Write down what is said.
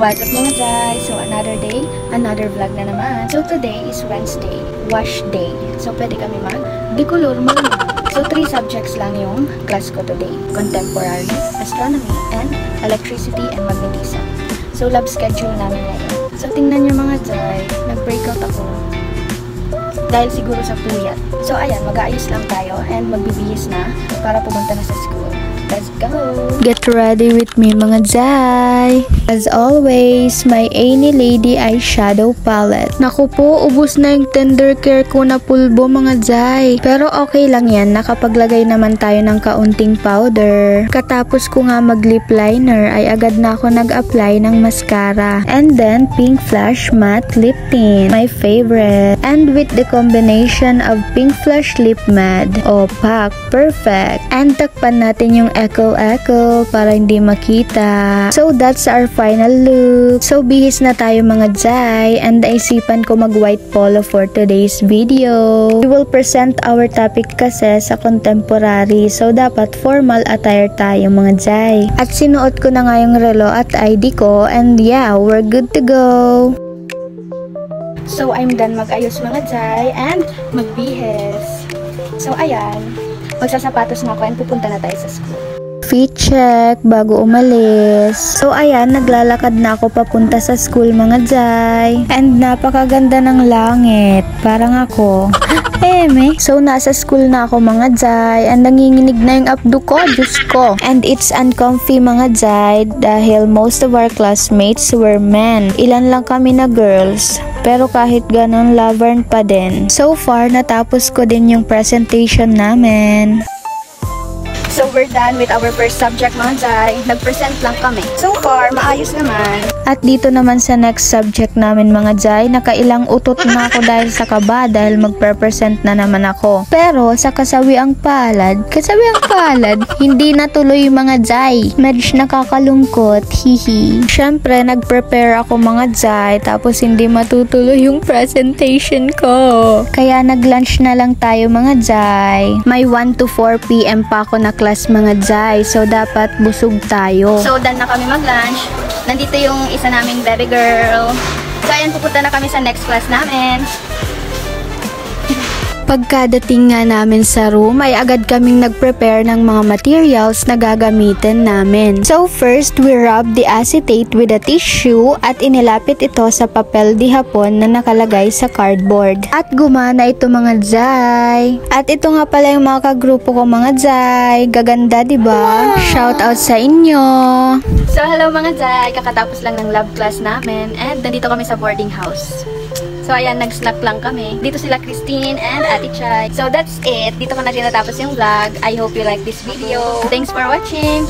What's up mga Jai? So another day, another vlog na naman. So today is Wednesday, wash day. So pwede kami mag-decolor muna. So 3 subjects lang yung class ko today. Contemporary, astronomy, and electricity and magnetism. So lab schedule namin ngayon. So tingnan nyo mga Jai, nag-breakout ako. Dahil siguro sa puyat. So ayan, mag-aayos lang tayo and magbibihis na para pumunta na sa school. Let's go! Get ready with me mga Jai! As always, my Any Lady eyeshadow palette. Naku po, ubos na yung tender care ko na pulbo mga Jai. Pero okay lang yan, nakapaglagay naman tayo ng kaunting powder. Katapos ko nga mag lip liner, ay agad na ako nag-apply ng mascara. And then, Pink Flash Matte Lip Tint, my favorite. And with the combination of Pink Flash Lip Matte, opaque, perfect. And takpan natin yung echo para hindi makita. So that's our final look. So bihis na tayo mga Jai, and naisipan ko mag white polo for today's video. We will present our topic kasi sa contemporary, so dapat formal attire tayo mga Jai. At sinuot ko na nga yung relo at ID ko, and yeah, we're good to go. So I'm done mag-ayos mga Jai and magbihis. So ayan, magsasapatos na ako and pupunta na tayo sa school. Fit check bago umalis. So ayan, naglalakad na ako papunta sa school mga Jai. And napakaganda ng langit. Parang ako. So nasa school na ako mga Jai. And nanginginig na yung abdo ko. Diyos ko. And it's uncomfy mga Jai dahil most of our classmates were men. Ilan lang kami na girls. Pero kahit ganun, lavern pa din. So far, natapos ko din yung presentation namin. So we're done with our first subject mga Jai. Nag-present lang kami. So far, maayos naman. At dito naman sa next subject namin mga Jai, nakailang utot na ako dahil sa kaba dahil magpe-present na naman ako. Pero sa kasawiang palad, hindi natuloy mga Jai. Medyo nakakalungkot, hihi. Syempre, nag-prepare ako mga Jai, tapos hindi matutuloy yung presentation ko. Kaya nag-lunch na lang tayo mga Jai. May 1 to 4 PM pa ako na class mga Jai, so dapat busog tayo. So done na kami mag-lunch. Nandito yung isa naming baby girl. So ayan, pupunta na kami sa next class namin. Pagkadating nga namin sa room ay agad kaming nag-prepare ng mga materials na gagamitin namin. So first, we rub the acetate with a tissue at inilapit ito sa papel di hapon na nakalagay sa cardboard. At gumana ito mga Jai. At ito nga pala yung mga kagrupo ko mga Jai. Gaganda diba? Wow. Shout out sa inyo! So hello mga Jai, kakatapos lang ng lab class namin and nandito kami sa boarding house. So ayan, nag-snack lang kami. Dito sila Christine and Ate Chai. So that's it. Dito ko na tinatapos yung vlog. I hope you like this video. Thanks for watching!